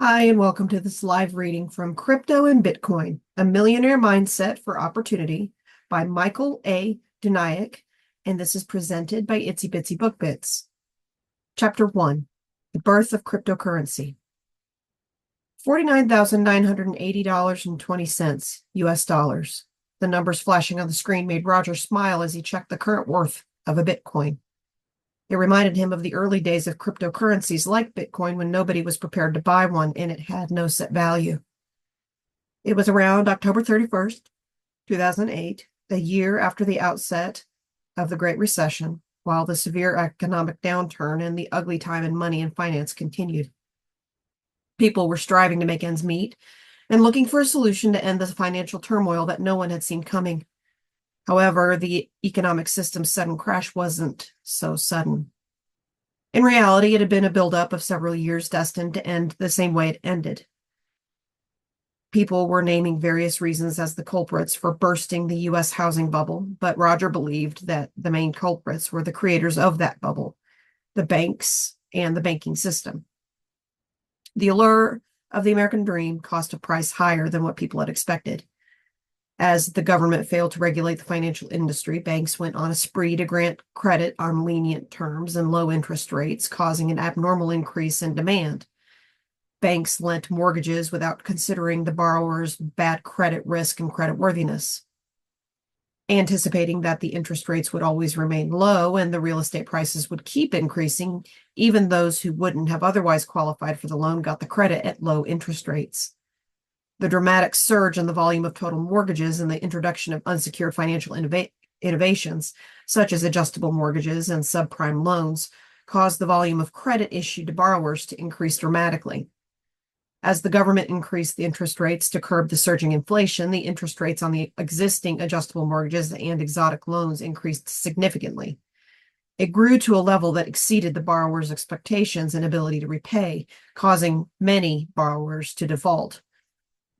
Hi, and welcome to this live reading from Crypto and Bitcoin, a Millionaire Mindset for Opportunity by Michael A. Duniec, and this is presented by Itsy Bitsy Book Bits. Chapter 1, The Birth of Cryptocurrency. $49,980.20 US dollars. The numbers flashing on the screen made Roger smile as he checked the current worth of a Bitcoin. It reminded him of the early days of cryptocurrencies like Bitcoin when nobody was prepared to buy one and it had no set value. It was around October 31st, 2008, a year after the outset of the Great Recession, while the severe economic downturn and the ugly time in money and finance continued. People were striving to make ends meet and looking for a solution to end the financial turmoil that no one had seen coming. However, the economic system's sudden crash wasn't so sudden. In reality, it had been a buildup of several years destined to end the same way it ended. People were naming various reasons as the culprits for bursting the U.S. housing bubble, but Roger believed that the main culprits were the creators of that bubble, the banks and the banking system. The allure of the American dream cost a price higher than what people had expected. As the government failed to regulate the financial industry, banks went on a spree to grant credit on lenient terms and low interest rates, causing an abnormal increase in demand. Banks lent mortgages without considering the borrower's bad credit risk and creditworthiness. Anticipating that the interest rates would always remain low and the real estate prices would keep increasing, even those who wouldn't have otherwise qualified for the loan got the credit at low interest rates. The dramatic surge in the volume of total mortgages and the introduction of unsecured financial innovations, such as adjustable mortgages and subprime loans, caused the volume of credit issued to borrowers to increase dramatically. As the government increased the interest rates to curb the surging inflation, the interest rates on the existing adjustable mortgages and exotic loans increased significantly. It grew to a level that exceeded the borrowers' expectations and ability to repay, causing many borrowers to default.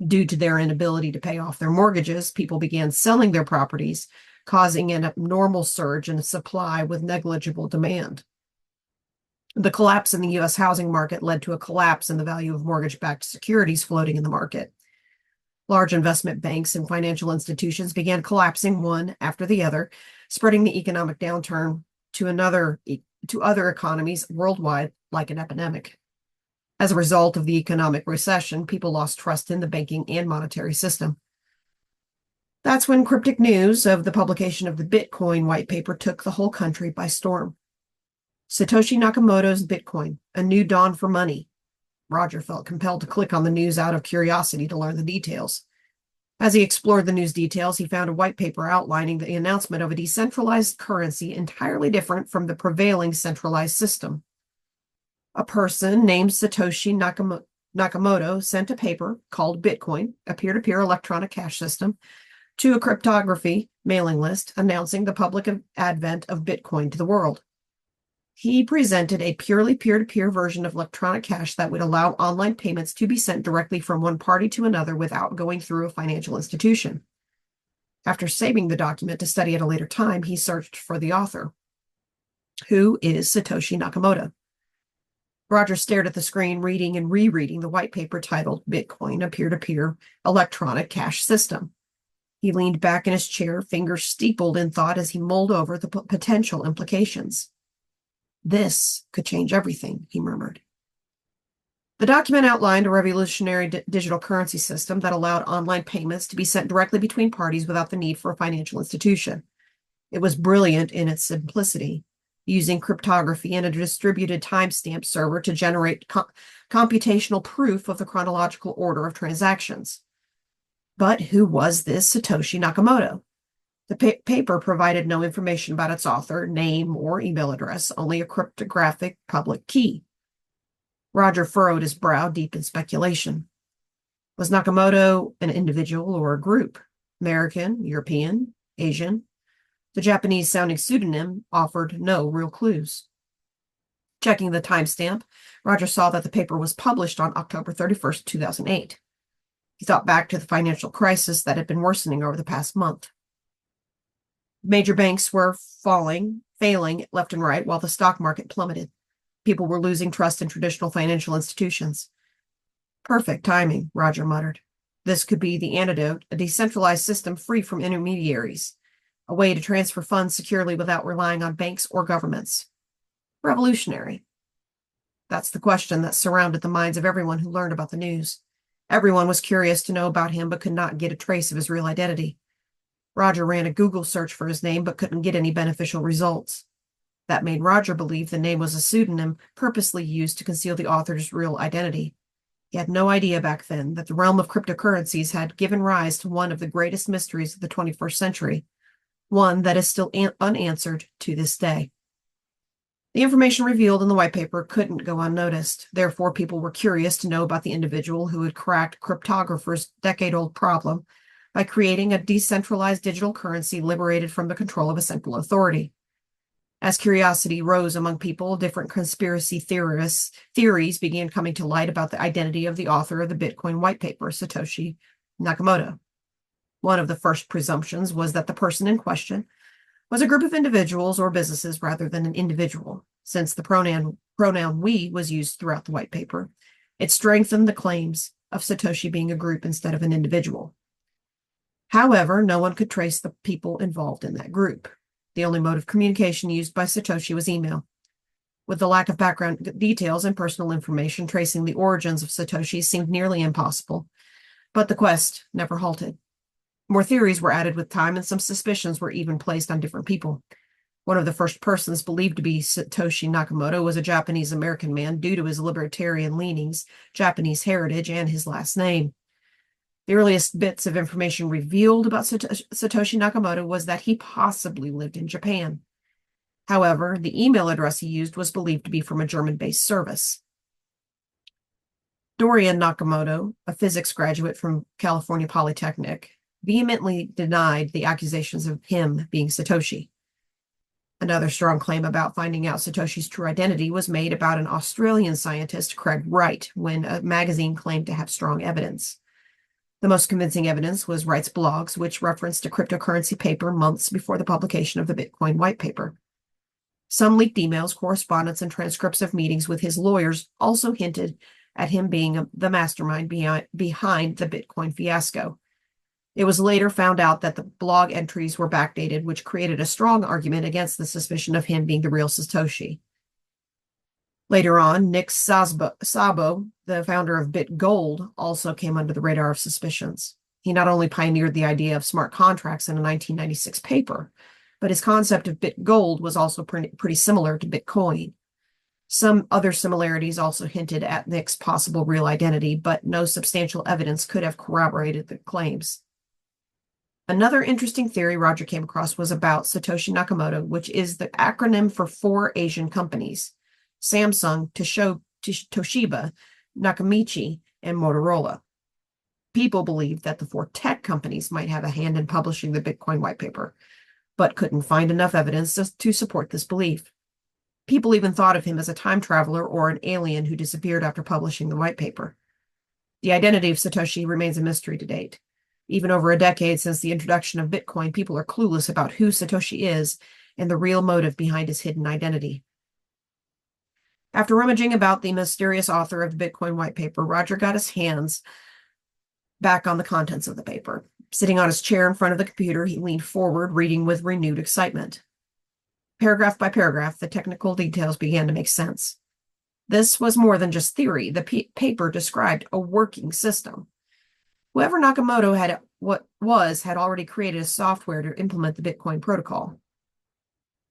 Due to their inability to pay off their mortgages, people began selling their properties, causing an abnormal surge in supply with negligible demand. The collapse in the U.S. housing market led to a collapse in the value of mortgage-backed securities floating in the market. Large investment banks and financial institutions began collapsing one after the other, spreading the economic downturn to other economies worldwide like an epidemic. As a result of the economic recession, people lost trust in the banking and monetary system. That's when cryptic news of the publication of the Bitcoin white paper took the whole country by storm. Satoshi Nakamoto's Bitcoin, a new dawn for money. Roger felt compelled to click on the news out of curiosity to learn the details. As he explored the news details, he found a white paper outlining the announcement of a decentralized currency entirely different from the prevailing centralized system. A person named Satoshi Nakamoto sent a paper called Bitcoin, a peer-to-peer electronic cash system, to a cryptography mailing list announcing the public advent of Bitcoin to the world. He presented a purely peer-to-peer version of electronic cash that would allow online payments to be sent directly from one party to another without going through a financial institution. After saving the document to study at a later time, he searched for the author. Who is Satoshi Nakamoto? Roger stared at the screen, reading and rereading the white paper titled Bitcoin, a peer-to-peer electronic cash system. He leaned back in his chair, fingers steepled in thought as he mulled over the potential implications. This could change everything, he murmured. The document outlined a revolutionary digital currency system that allowed online payments to be sent directly between parties without the need for a financial institution. It was brilliant in its simplicity, using cryptography and a distributed timestamp server to generate computational proof of the chronological order of transactions. But who was this Satoshi Nakamoto? The paper provided no information about its author, name, or email address, only a cryptographic public key. Roger furrowed his brow deep in speculation. Was Nakamoto an individual or a group? American, European, Asian? The Japanese-sounding pseudonym offered no real clues. Checking the timestamp, Roger saw that the paper was published on October 31st, 2008. He thought back to the financial crisis that had been worsening over the past month. Major banks were failing left and right, while the stock market plummeted. People were losing trust in traditional financial institutions. Perfect timing, Roger muttered. This could be the antidote, a decentralized system free from intermediaries, a way to transfer funds securely without relying on banks or governments. Revolutionary. That's the question that surrounded the minds of everyone who learned about the news. Everyone was curious to know about him but could not get a trace of his real identity. Roger ran a Google search for his name but couldn't get any beneficial results. That made Roger believe the name was a pseudonym purposely used to conceal the author's real identity. He had no idea back then that the realm of cryptocurrencies had given rise to one of the greatest mysteries of the 21st century, one that is still unanswered to this day. The information revealed in the white paper couldn't go unnoticed. Therefore, people were curious to know about the individual who had cracked cryptographers' decade-old problem by creating a decentralized digital currency liberated from the control of a central authority. As curiosity rose among people, different conspiracy theories began coming to light about the identity of the author of the Bitcoin white paper, Satoshi Nakamoto. One of the first presumptions was that the person in question was a group of individuals or businesses rather than an individual. Since the pronoun we was used throughout the white paper, it strengthened the claims of Satoshi being a group instead of an individual. However, no one could trace the people involved in that group. The only mode of communication used by Satoshi was email. With the lack of background details and personal information, tracing the origins of Satoshi seemed nearly impossible, but the quest never halted. More theories were added with time, and some suspicions were even placed on different people. One of the first persons believed to be Satoshi Nakamoto was a Japanese-American man due to his libertarian leanings, Japanese heritage, and his last name. The earliest bits of information revealed about Satoshi Nakamoto was that he possibly lived in Japan. However, the email address he used was believed to be from a German-based service. Dorian Nakamoto, a physics graduate from California Polytechnic, vehemently denied the accusations of him being Satoshi. Another strong claim about finding out Satoshi's true identity was made about an Australian scientist, Craig Wright, when a magazine claimed to have strong evidence. The most convincing evidence was Wright's blogs, which referenced a cryptocurrency paper months before the publication of the Bitcoin white paper. Some leaked emails, correspondence, and transcripts of meetings with his lawyers also hinted at him being the mastermind behind the Bitcoin fiasco. It was later found out that the blog entries were backdated, which created a strong argument against the suspicion of him being the real Satoshi. Later on, Nick Szabo, the founder of BitGold, also came under the radar of suspicions. He not only pioneered the idea of smart contracts in a 1996 paper, but his concept of BitGold was also pretty similar to Bitcoin. Some other similarities also hinted at Nick's possible real identity, but no substantial evidence could have corroborated the claims. Another interesting theory Roger came across was about Satoshi Nakamoto, which is the acronym for 4 Asian companies: Samsung, Toshiba, Nakamichi, and Motorola. People believed that the 4 tech companies might have a hand in publishing the Bitcoin white paper, but couldn't find enough evidence to support this belief. People even thought of him as a time traveler or an alien who disappeared after publishing the white paper. The identity of Satoshi remains a mystery to date. Even over a decade since the introduction of Bitcoin, people are clueless about who Satoshi is and the real motive behind his hidden identity. After rummaging about the mysterious author of the Bitcoin white paper, Roger got his hands back on the contents of the paper. Sitting on his chair in front of the computer, he leaned forward, reading with renewed excitement. Paragraph by paragraph, the technical details began to make sense. This was more than just theory. The paper described a working system. Whoever Nakamoto had already created a software to implement the Bitcoin protocol.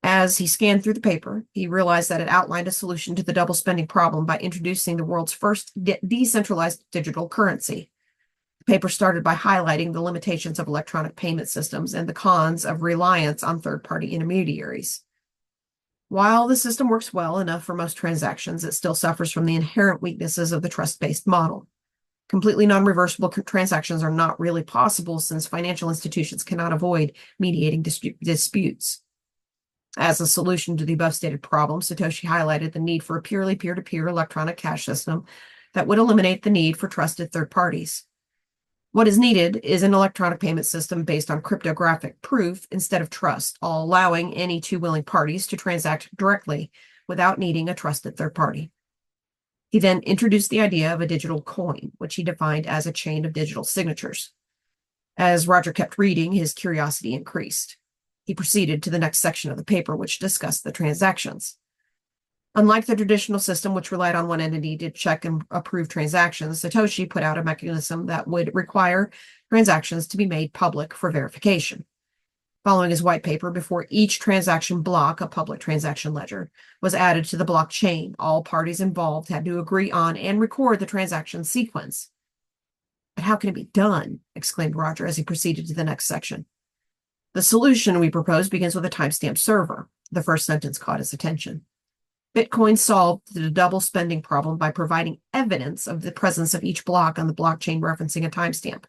As he scanned through the paper, he realized that it outlined a solution to the double spending problem by introducing the world's first decentralized digital currency. The paper started by highlighting the limitations of electronic payment systems and the cons of reliance on third-party intermediaries. While the system works well enough for most transactions, it still suffers from the inherent weaknesses of the trust-based model. Completely non-reversible transactions are not really possible since financial institutions cannot avoid mediating disputes. As a solution to the above-stated problem, Satoshi highlighted the need for a purely peer-to-peer electronic cash system that would eliminate the need for trusted third parties. What is needed is an electronic payment system based on cryptographic proof instead of trust, allowing any 2 willing parties to transact directly without needing a trusted third party. He then introduced the idea of a digital coin, which he defined as a chain of digital signatures. As Roger kept reading, his curiosity increased. He proceeded to the next section of the paper, which discussed the transactions. Unlike the traditional system, which relied on one entity to check and approve transactions, Satoshi put out a mechanism that would require transactions to be made public for verification. Following his white paper, before each transaction block, a public transaction ledger, was added to the blockchain, all parties involved had to agree on and record the transaction sequence. But how can it be done? Exclaimed Roger as he proceeded to the next section. The solution we propose begins with a timestamp server. The first sentence caught his attention. Bitcoin solved the double spending problem by providing evidence of the presence of each block on the blockchain referencing a timestamp.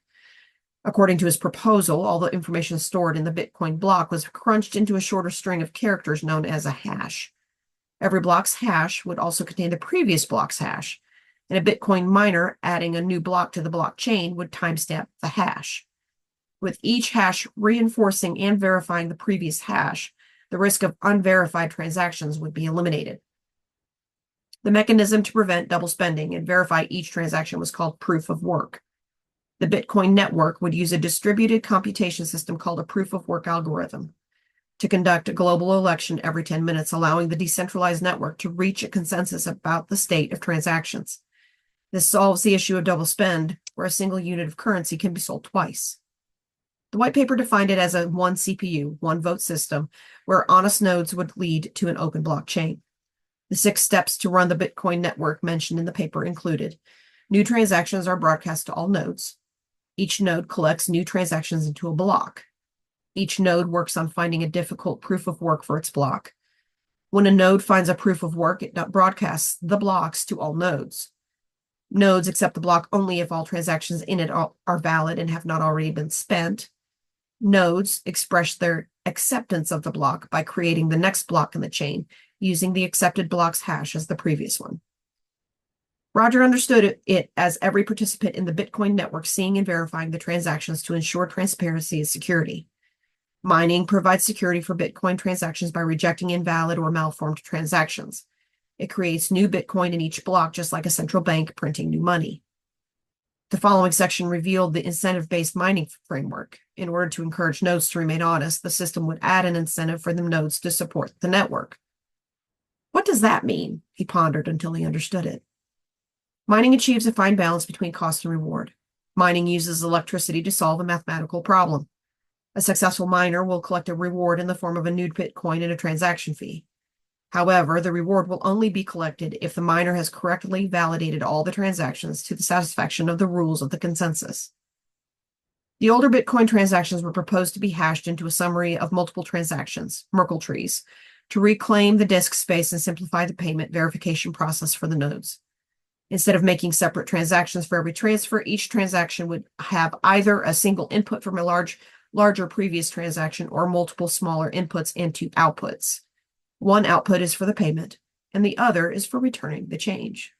According to his proposal, all the information stored in the Bitcoin block was crunched into a shorter string of characters known as a hash. Every block's hash would also contain the previous block's hash, and a Bitcoin miner adding a new block to the blockchain would timestamp the hash. With each hash reinforcing and verifying the previous hash, the risk of unverified transactions would be eliminated. The mechanism to prevent double spending and verify each transaction was called proof of work. The Bitcoin network would use a distributed computation system called a proof of work algorithm to conduct a global election every 10 minutes, allowing the decentralized network to reach a consensus about the state of transactions. This solves the issue of double spend, where a single unit of currency can be sold twice. The white paper defined it as a one CPU, one vote system, where honest nodes would lead to an open blockchain. The 6 steps to run the Bitcoin network mentioned in the paper included: new transactions are broadcast to all nodes. Each node collects new transactions into a block. Each node works on finding a difficult proof of work for its block. When a node finds a proof of work, it broadcasts the blocks to all nodes. Nodes accept the block only if all transactions in it are valid and have not already been spent. Nodes express their acceptance of the block by creating the next block in the chain, using the accepted block's hash as the previous one. Roger understood it as every participant in the Bitcoin network seeing and verifying the transactions to ensure transparency and security. Mining provides security for Bitcoin transactions by rejecting invalid or malformed transactions. It creates new Bitcoin in each block, just like a central bank printing new money. The following section revealed the incentive-based mining framework. In order to encourage nodes to remain honest, the system would add an incentive for the nodes to support the network. What does that mean? He pondered until he understood it. Mining achieves a fine balance between cost and reward. Mining uses electricity to solve a mathematical problem. A successful miner will collect a reward in the form of a new Bitcoin and a transaction fee. However, the reward will only be collected if the miner has correctly validated all the transactions to the satisfaction of the rules of the consensus. The older Bitcoin transactions were proposed to be hashed into a summary of multiple transactions, Merkle trees, to reclaim the disk space and simplify the payment verification process for the nodes. Instead of making separate transactions for every transfer, each transaction would have either a single input from a larger previous transaction or multiple smaller inputs and 2 outputs. One output is for the payment, and the other is for returning the change.